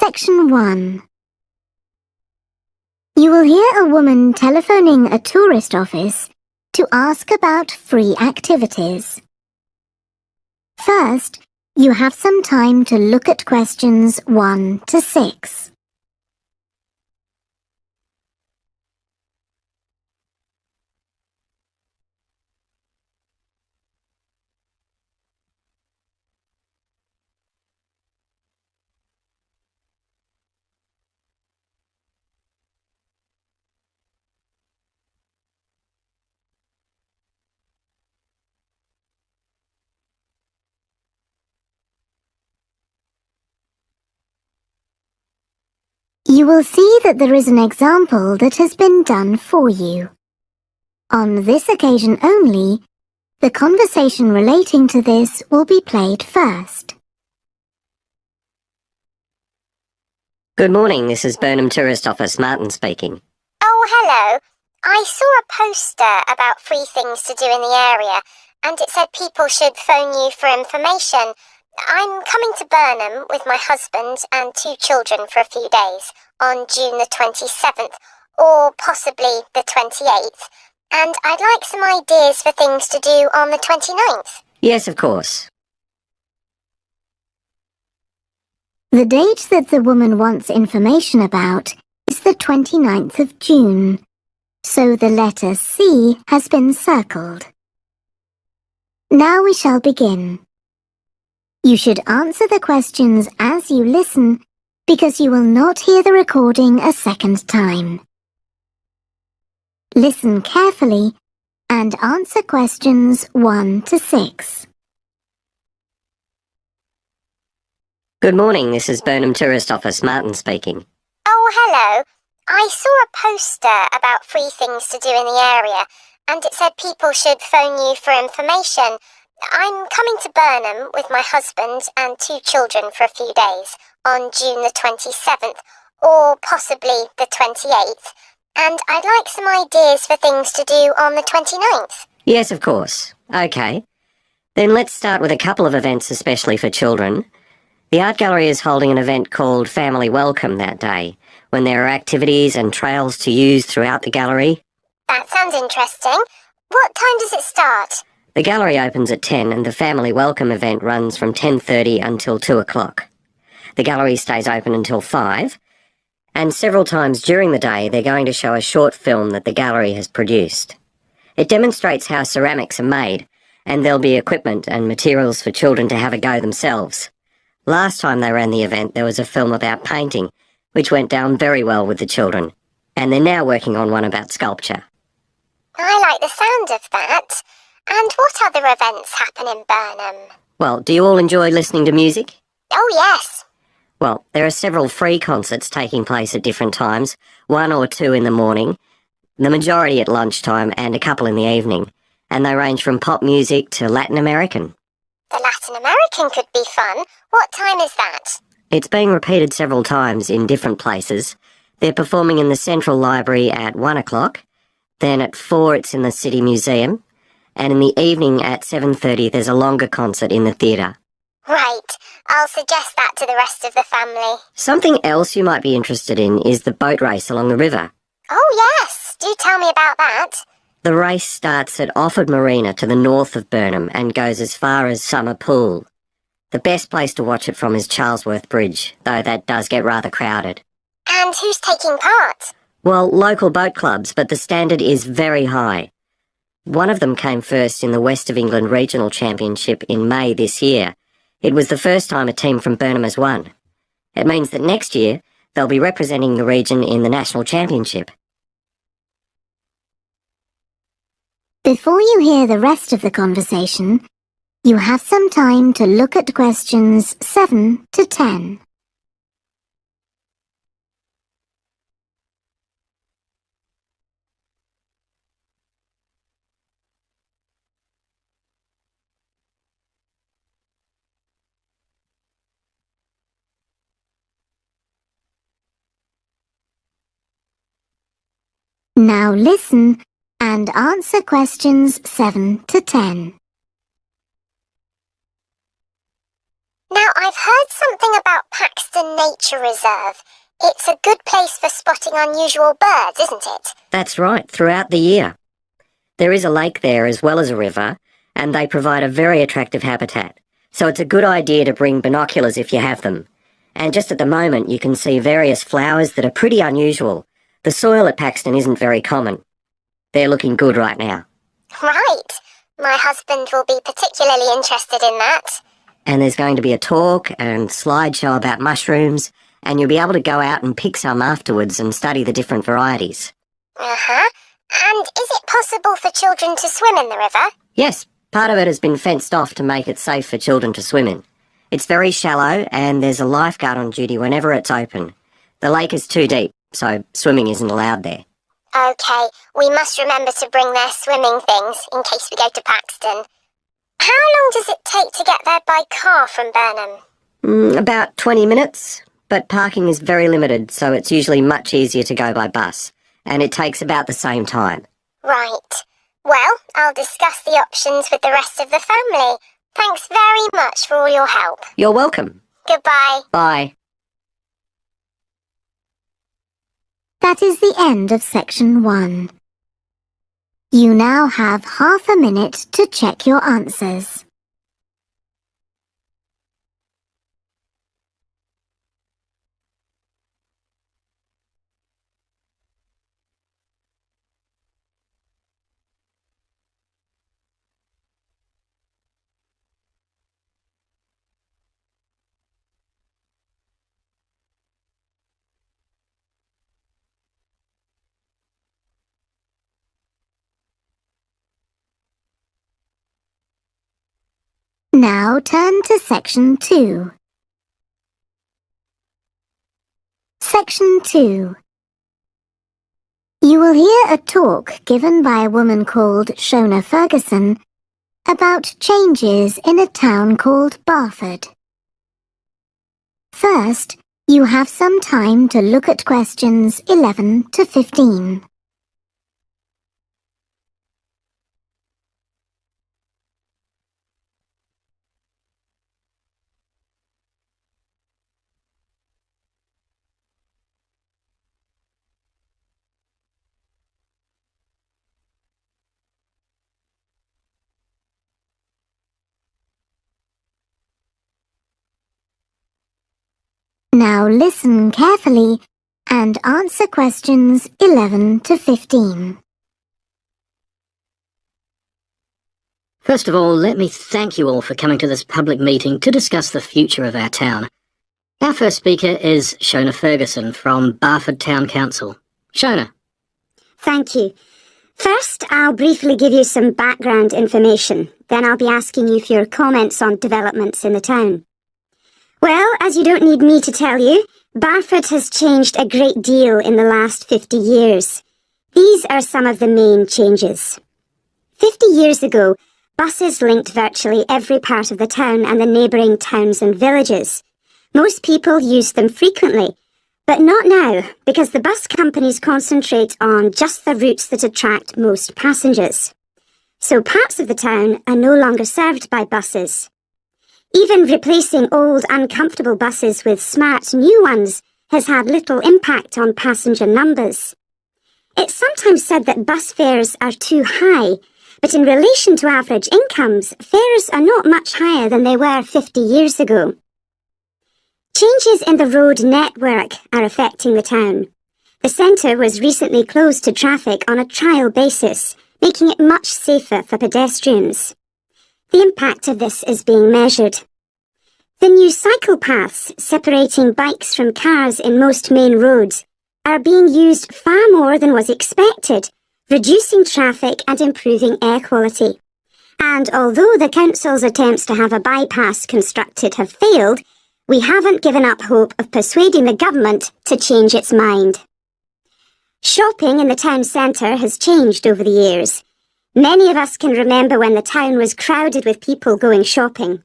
Section 1. You will hear a woman telephoning a tourist office to ask about free activities. First, you have some time to look at questions 1 to 6. You will see that there is an example that has been done for you. On this occasion only, the conversation relating to this will be played first. Good morning, this is Burnham Tourist Office, Martin speaking. Oh, hello. I saw a poster about free things to do in the area, and it said people should phone you for information. I'm coming to Burnham with my husband and 2 children for a few days on June the 27th, or possibly the 28th, and I'd like some ideas for things to do on the 29th. Yes, of course. The date that the woman wants information about is the 29th of June, so the letter C has been circled. Now we shall begin. You should answer the questions as you listen, because you will not hear the recording a second time. Listen carefully and answer questions 1 to 6. Good morning, this is Burnham Tourist Office, Martin speaking. Oh, hello. I saw a poster about free things to do in the area, and it said people should phone you for information. I'm coming to Burnham with my husband and 2 children for a few days on June the 27th, or possibly the 28th, and I'd like some ideas for things to do on the 29th. Yes, of course. Okay. Then let's start with a couple of events especially for children. The art gallery is holding an event called Family Welcome that day, when there are activities and trails to use throughout the gallery. That sounds interesting. What time does it start? The gallery opens at 10 and the Family Welcome event runs from 10:30 until 2 o'clock. The gallery stays open until 5, and several times during the day they're going to show a short film that the gallery has produced. It demonstrates how ceramics are made, and there'll be equipment and materials for children to have a go themselves. Last time they ran the event there was a film about painting, which went down very well with the children, and they're now working on one about sculpture. I like the sound of that. And what other events happen in Burnham? Well, do you all enjoy listening to music? Oh, yes. Well, there are several free concerts taking place at different times, 1 or 2 in the morning, the majority at lunchtime and a couple in the evening, and they range from pop music to Latin American. The Latin American could be fun. What time is that? It's being repeated several times in different places. They're performing in the Central Library at 1 o'clock, then at 4 it's in the City Museum, and in the evening at 7:30 there's a longer concert in the theatre. Right. I'll suggest that to the rest of the family. Something else you might be interested in is the boat race along the river. Oh, yes. Do tell me about that. The race starts at Offord Marina to the north of Burnham and goes as far as Summer Pool. The best place to watch it from is Charlesworth Bridge, though that does get rather crowded. And who's taking part? Well, local boat clubs, but the standard is very high. One of them came first in the West of England Regional Championship in May this year. It was the first time a team from Burnham has won. It means that next year they'll be representing the region in the National Championship. Before you hear the rest of the conversation, you have some time to look at questions 7 to 10. Now listen and answer questions 7 to 10. Now, I've heard something about Paxton Nature Reserve. It's a good place for spotting unusual birds, isn't it? That's right, throughout the year. There is a lake there as well as a river, and they provide a very attractive habitat. So it's a good idea to bring binoculars if you have them. And just at the moment, you can see various flowers that are pretty unusual. The soil at Paxton isn't very common. They're looking good right now. Right. My husband will be particularly interested in that. And there's going to be a talk and slideshow about mushrooms, and you'll be able to go out and pick some afterwards and study the different varieties. Uh-huh. And is it possible for children to swim in the river? Yes, part of it has been fenced off to make it safe for children to swim in. It's very shallow, and there's a lifeguard on duty whenever it's open. The lake is too deep, so swimming isn't allowed there. OK, we must remember to bring their swimming things in case we go to Paxton. How long does it take to get there by car from Burnham? About 20 minutes, but parking is very limited, so it's usually much easier to go by bus, and it takes about the same time. Right. Well, I'll discuss the options with the rest of the family. Thanks very much for all your help. You're welcome. Goodbye. Bye. That is the end of section 1. You now have half a minute to check your answers. Now turn to section 2. Section 2. You will hear a talk given by a woman called Shona Ferguson about changes in a town called Barford. First, you have some time to look at questions 11 to 15. Now listen carefully and answer questions 11 to 15. First of all, let me thank you all for coming to this public meeting to discuss the future of our town. Our first speaker is Shona Ferguson from Barford Town Council. Shona. Thank you. First, I'll briefly give you some background information. Then I'll be asking you for your comments on developments in the town. Well, as you don't need me to tell you, Barford has changed a great deal in the last 50 years. These are some of the main changes. 50 years ago, buses linked virtually every part of the town and the neighbouring towns and villages. Most people used them frequently, but not now, because the bus companies concentrate on just the routes that attract most passengers. So parts of the town are no longer served by buses. Even replacing old, uncomfortable buses with smart, new ones has had little impact on passenger numbers. It's sometimes said that bus fares are too high, but in relation to average incomes, fares are not much higher than they were 50 years ago. Changes in the road network are affecting the town. The centre was recently closed to traffic on a trial basis, making it much safer for pedestrians. The impact of this is being measured. The new cycle paths separating bikes from cars in most main roads are being used far more than was expected, reducing traffic and improving air quality. And although the council's attempts to have a bypass constructed have failed, we haven't given up hope of persuading the government to change its mind. Shopping in the town centre has changed over the years. Many of us can remember when the town was crowded with people going shopping.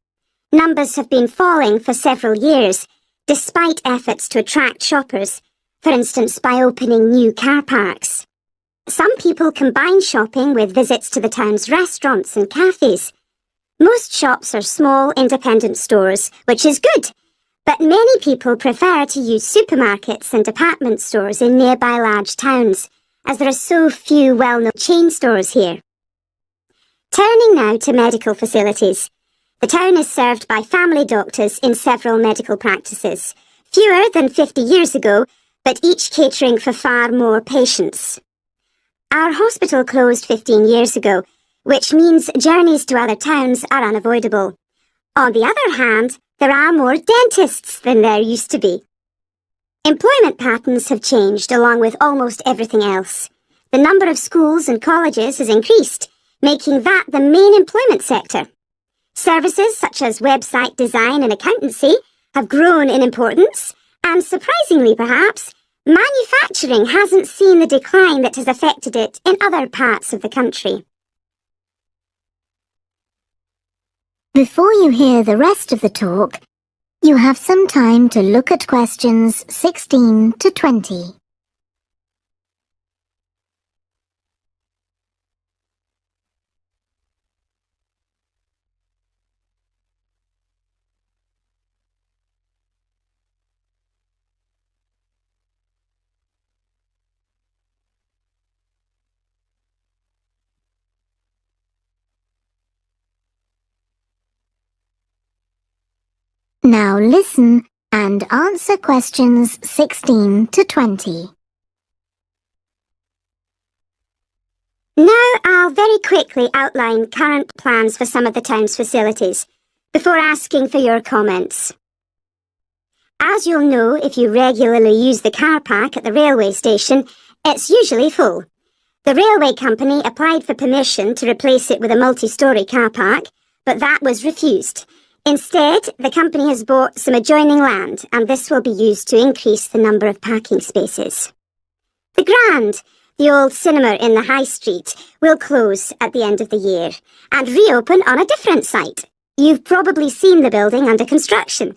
Numbers have been falling for several years, despite efforts to attract shoppers, for instance by opening new car parks. Some people combine shopping with visits to the town's restaurants and cafes. Most shops are small, independent stores, which is good, but many people prefer to use supermarkets and department stores in nearby large towns, as there are so few well-known chain stores here. Turning now to medical facilities. The town is served by family doctors in several medical practices, fewer than 50 years ago, but each catering for far more patients. Our hospital closed 15 years ago, which means journeys to other towns are unavoidable. On the other hand, there are more dentists than there used to be. Employment patterns have changed along with almost everything else. The number of schools and colleges has increased, making that the main employment sector. Services such as website design and accountancy have grown in importance, and surprisingly perhaps, manufacturing hasn't seen the decline that has affected it in other parts of the country. Before you hear the rest of the talk, you have some time to look at questions 16 to 20. Now listen and answer questions 16 to 20. Now I'll very quickly outline current plans for some of the town's facilities, before asking for your comments. As you'll know if you regularly use the car park at the railway station, it's usually full. The railway company applied for permission to replace it with a multi-storey car park, but that was refused. Instead, the company has bought some adjoining land, and this will be used to increase the number of parking spaces. The Grand, the old cinema in the High Street, will close at the end of the year and reopen on a different site. You've probably seen the building under construction.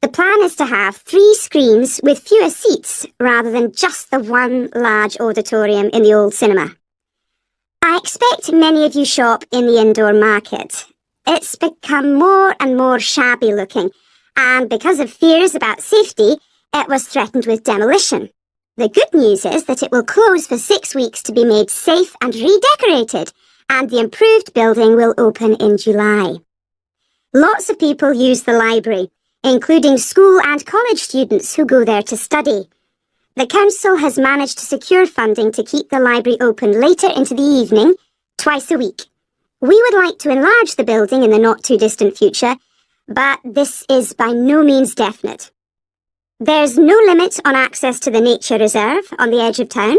The plan is to have 3 screens with fewer seats rather than just the one large auditorium in the old cinema. I expect many of you shop in the indoor market. It's become more and more shabby looking, and because of fears about safety, it was threatened with demolition. The good news is that it will close for 6 weeks to be made safe and redecorated, and the improved building will open in July. Lots of people use the library, including school and college students who go there to study. The council has managed to secure funding to keep the library open later into the evening, twice a week. We would like to enlarge the building in the not-too-distant future, but this is by no means definite. There's no limit on access to the nature reserve on the edge of town,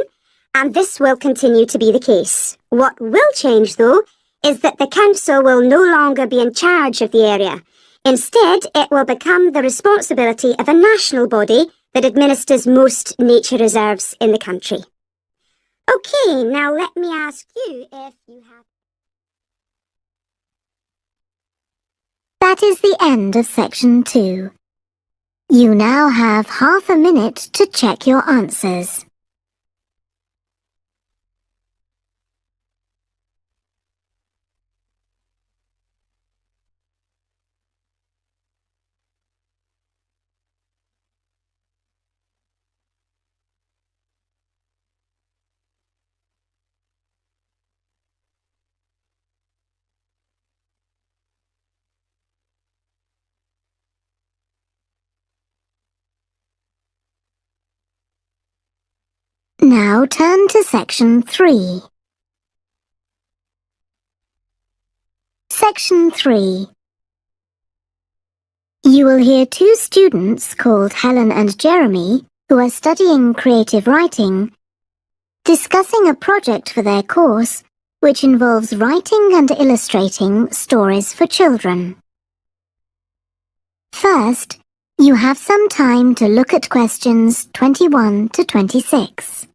and this will continue to be the case. What will change, though, is that the council will no longer be in charge of the area. Instead, it will become the responsibility of a national body that administers most nature reserves in the country. OK, now let me ask you if you have... That is the end of section 2. You now have half a minute to check your answers. Now turn to section 3. Section 3. You will hear 2 students called Helen and Jeremy, who are studying creative writing, discussing a project for their course which involves writing and illustrating stories for children. First, you have some time to look at questions 21 to 26.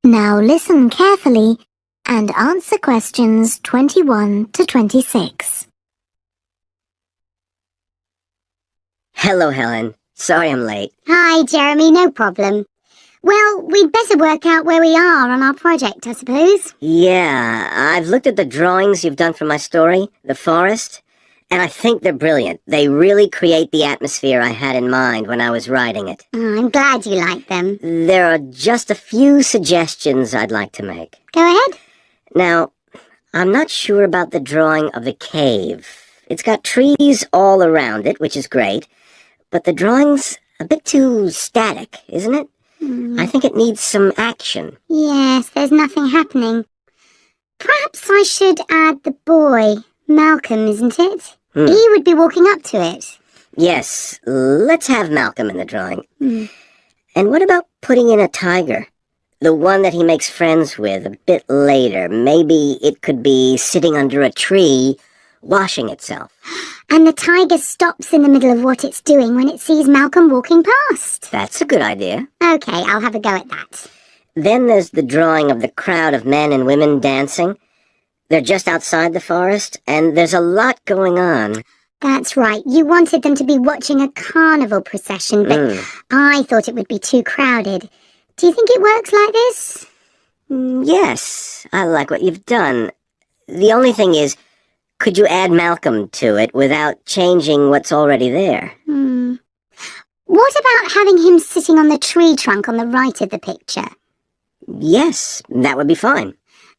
Now listen carefully and answer questions 21 to 26. Hello, Helen. Sorry I'm late. Hi, Jeremy, no problem. Well, we'd better work out where we are on our project, I suppose. Yeah, I've looked at the drawings you've done for my story, The Forest, and I think they're brilliant. They really create the atmosphere I had in mind when I was writing it. Oh, I'm glad you like them. There are just a few suggestions I'd like to make. Go ahead. Now, I'm not sure about the drawing of the cave. It's got trees all around it, which is great, but the drawing's a bit too static, isn't it? I think it needs some action. Yes, there's nothing happening. Perhaps I should add the boy, Malcolm, isn't it? He would be walking up to it. Yes, let's have Malcolm in the drawing. And what about putting in a tiger? The one that he makes friends with a bit later. Maybe it could be sitting under a tree, washing itself. And the tiger stops in the middle of what it's doing when it sees Malcolm walking past. That's a good idea. Okay, I'll have a go at that. Then there's the drawing of the crowd of men and women dancing. They're just outside the forest, and there's a lot going on. That's right. You wanted them to be watching a carnival procession, but I thought it would be too crowded. Do you think it works like this? Yes, I like what you've done. The only thing is, could you add Malcolm to it without changing what's already there? What about having him sitting on the tree trunk on the right of the picture? Yes, that would be fine.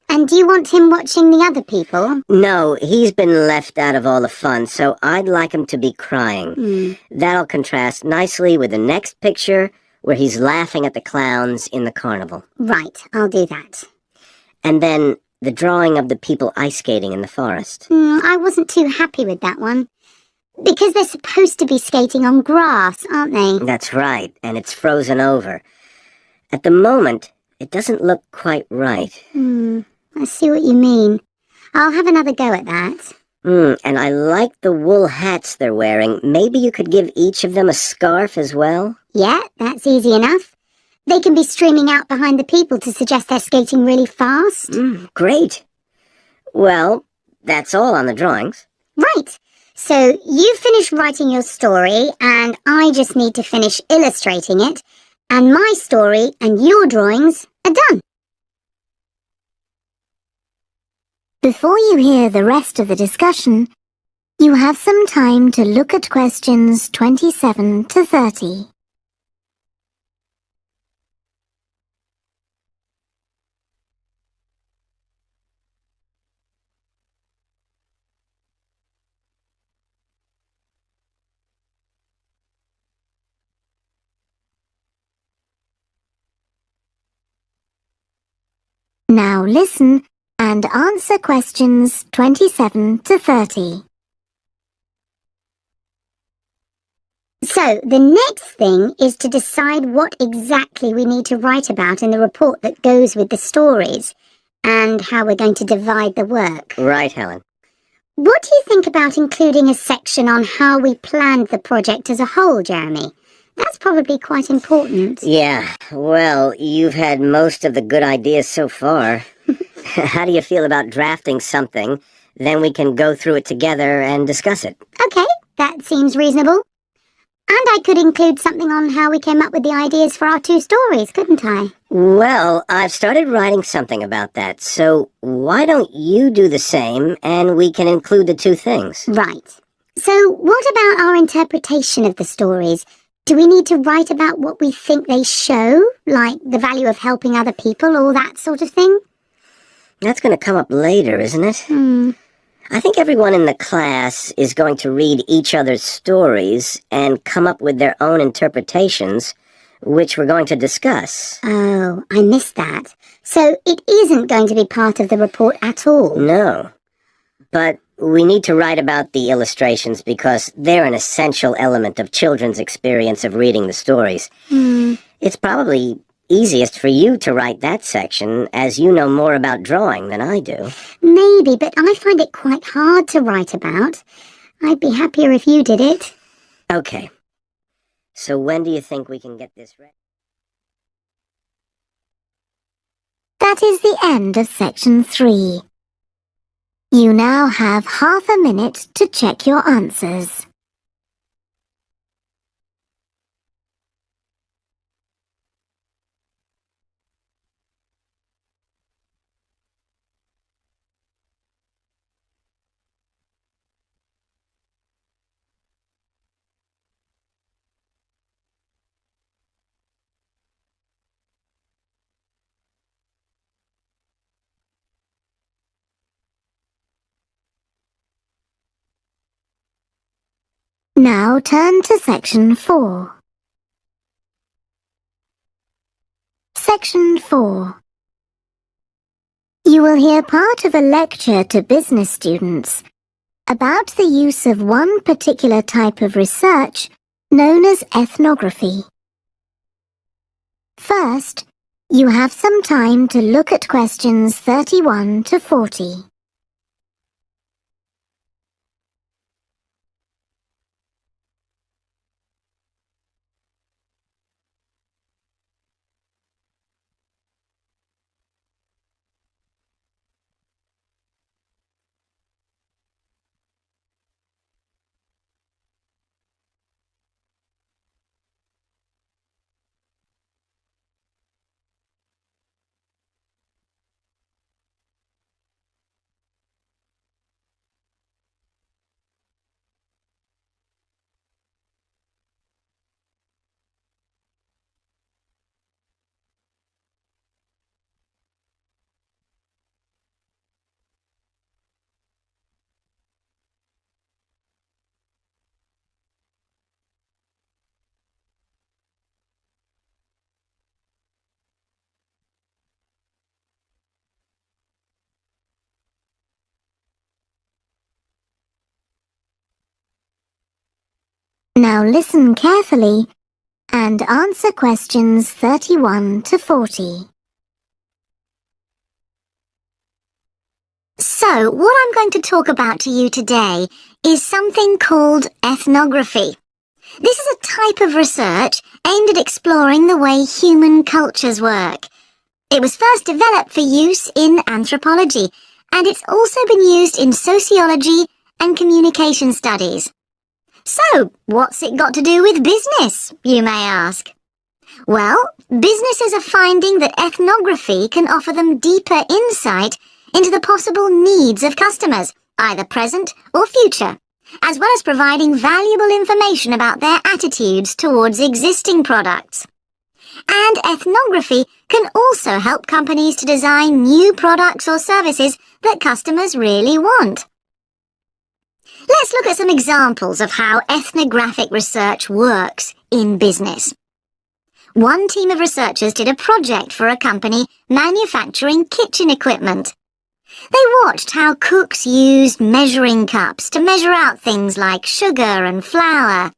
And do you want him watching the other people? No, he's been left out of all the fun, so I'd like him to be crying. That'll contrast nicely with the next picture where he's laughing at the clowns in the carnival. Right, I'll do that. And then the drawing of the people ice skating in the forest. I wasn't too happy with that one. Because they're supposed to be skating on grass, aren't they? That's right, and it's frozen over. At the moment, it doesn't look quite right. I see what you mean. I'll have another go at that. And I like the wool hats they're wearing. Maybe you could give each of them a scarf as well? Yeah, that's easy enough. They can be streaming out behind the people to suggest they're skating really fast. Great. Well, that's all on the drawings. Right. So you've finished writing your story, and I just need to finish illustrating it, and my story and your drawings are done. Before you hear the rest of the discussion, you have some time to look at questions 27 to 30. Now listen and answer questions 27 to 30. So the next thing is to decide what exactly we need to write about in the report that goes with the stories, and how we're going to divide the work. Right, Helen. What do you think about including a section on how we planned the project as a whole, Jeremy? That's probably quite important. Yeah, well, you've had most of the good ideas so far. How do you feel about drafting something? Then we can go through it together and discuss it. Okay, that seems reasonable. And I could include something on how we came up with the ideas for our two stories, couldn't I? Well, I've started writing something about that, so why don't you do the same and we can include the two things? Right. So what about our interpretation of the stories? Do we need to write about what we think they show, like the value of helping other people, all that sort of thing? That's going to come up later, isn't it? I think everyone in the class is going to read each other's stories and come up with their own interpretations, which we're going to discuss. Oh, I missed that. So it isn't going to be part of the report at all? No. But we need to write about the illustrations because they're an essential element of children's experience of reading the stories. It's probably easiest for you to write that section, as you know more about drawing than I do. Maybe, but I find it quite hard to write about. I'd be happier if you did it. Okay. So when do you think we can get this ready? That is the end of section 3. You now have half a minute to check your answers. Now turn to section 4. Section 4. You will hear part of a lecture to business students about the use of one particular type of research known as ethnography. First, you have some time to look at questions 31 to 40. Now listen carefully and answer questions 31 to 40. So, what I'm going to talk about to you today is something called ethnography. This is a type of research aimed at exploring the way human cultures work. It was first developed for use in anthropology, and it's also been used in sociology and communication studies. So, what's it got to do with business, you may ask? Well, businesses are finding that ethnography can offer them deeper insight into the possible needs of customers, either present or future, as well as providing valuable information about their attitudes towards existing products. And ethnography can also help companies to design new products or services that customers really want. Let's look at some examples of how ethnographic research works in business. One team of researchers did a project for a company manufacturing kitchen equipment. They watched how cooks used measuring cups to measure out things like sugar and flour.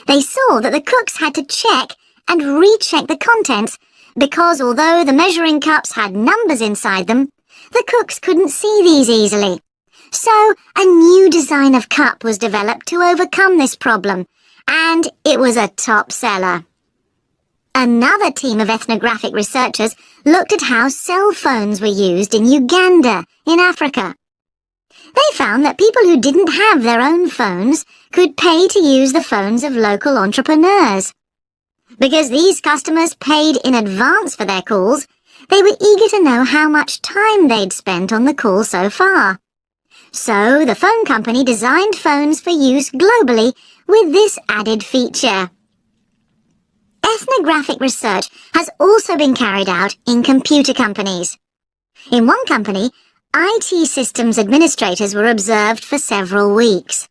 They saw that the cooks had to check and recheck the contents because although the measuring cups had numbers inside them, the cooks couldn't see these easily. So, a new design of cup was developed to overcome this problem, and it was a top seller. Another team of ethnographic researchers looked at how cell phones were used in Uganda, in Africa. They found that people who didn't have their own phones could pay to use the phones of local entrepreneurs. Because these customers paid in advance for their calls, they were eager to know how much time they'd spent on the call so far. So, the phone company designed phones for use globally with this added feature. Ethnographic research has also been carried out in computer companies. In one company, IT systems administrators were observed for several weeks.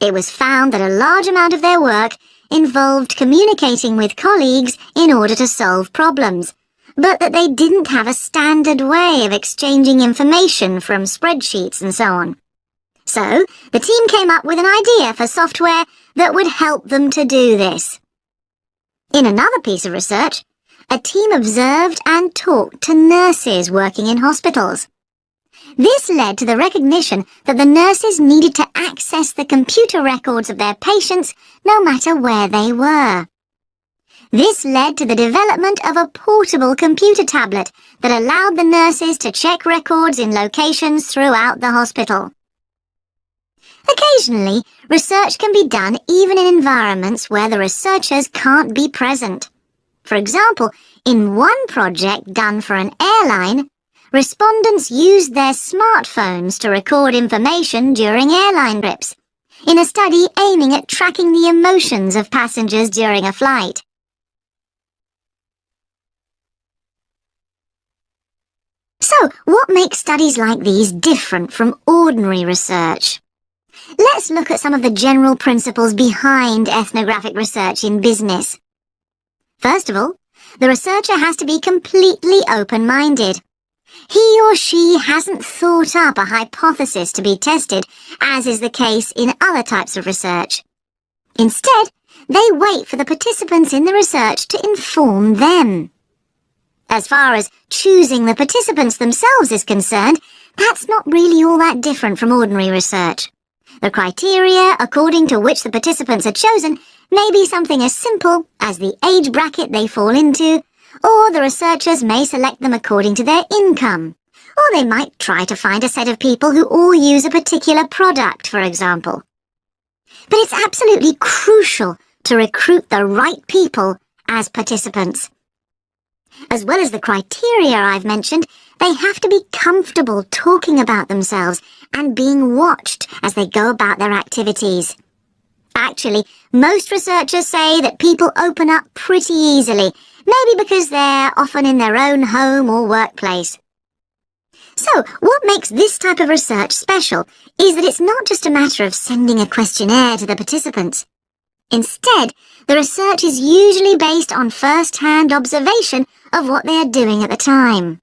It was found that a large amount of their work involved communicating with colleagues in order to solve problems, but that they didn't have a standard way of exchanging information from spreadsheets and so on. So, the team came up with an idea for software that would help them to do this. In another piece of research, a team observed and talked to nurses working in hospitals. This led to the recognition that the nurses needed to access the computer records of their patients no matter where they were. This led to the development of a portable computer tablet that allowed the nurses to check records in locations throughout the hospital. Occasionally, research can be done even in environments where the researchers can't be present. For example, in one project done for an airline, respondents used their smartphones to record information during airline trips, in a study aiming at tracking the emotions of passengers during a flight. So, what makes studies like these different from ordinary research? Let's look at some of the general principles behind ethnographic research in business. First of all, the researcher has to be completely open-minded. He or she hasn't thought up a hypothesis to be tested, as is the case in other types of research. Instead, they wait for the participants in the research to inform them. As far as choosing the participants themselves is concerned, that's not really all that different from ordinary research. The criteria according to which the participants are chosen may be something as simple as the age bracket they fall into, or the researchers may select them according to their income, or they might try to find a set of people who all use a particular product, for example. But it's absolutely crucial to recruit the right people as participants. As well as the criteria I've mentioned, they have to be comfortable talking about themselves and being watched as they go about their activities. Actually, most researchers say that people open up pretty easily, maybe because they're often in their own home or workplace. So, what makes this type of research special is that it's not just a matter of sending a questionnaire to the participants. Instead, the research is usually based on first-hand observation of what they are doing at the time.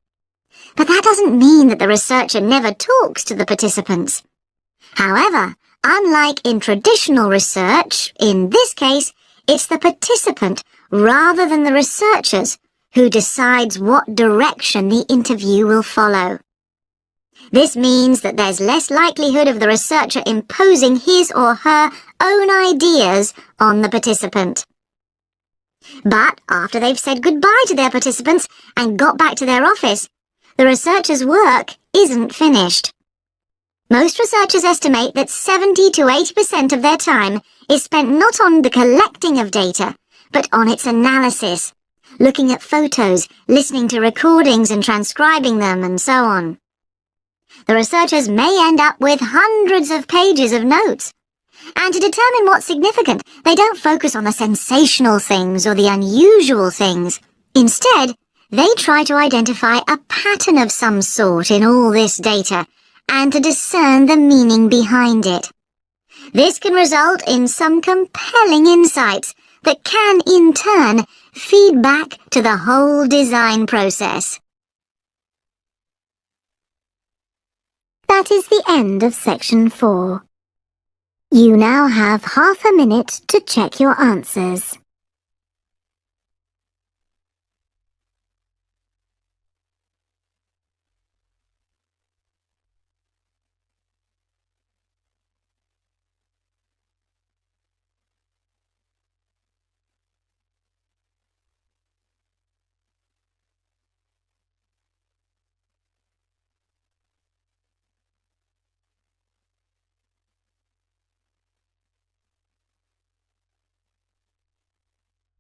But that doesn't mean that the researcher never talks to the participants. However, unlike in traditional research, in this case, it's the participant rather than the researchers who decides what direction the interview will follow. This means that there's less likelihood of the researcher imposing his or her own ideas on the participant. But after they've said goodbye to their participants and got back to their office, the researcher's work isn't finished. Most researchers estimate that 70 to 80% of their time is spent not on the collecting of data, but on its analysis, looking at photos, listening to recordings and transcribing them, and so on. The researchers may end up with hundreds of pages of notes. And to determine what's significant, they don't focus on the sensational things or the unusual things. Instead, they try to identify a pattern of some sort in all this data and to discern the meaning behind it. This can result in some compelling insights that can, in turn, feed back to the whole design process. That is the end of section 4. You now have half a minute to check your answers.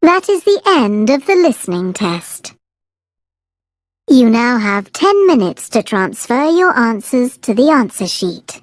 That is the end of the listening test. You now have 10 minutes to transfer your answers to the answer sheet.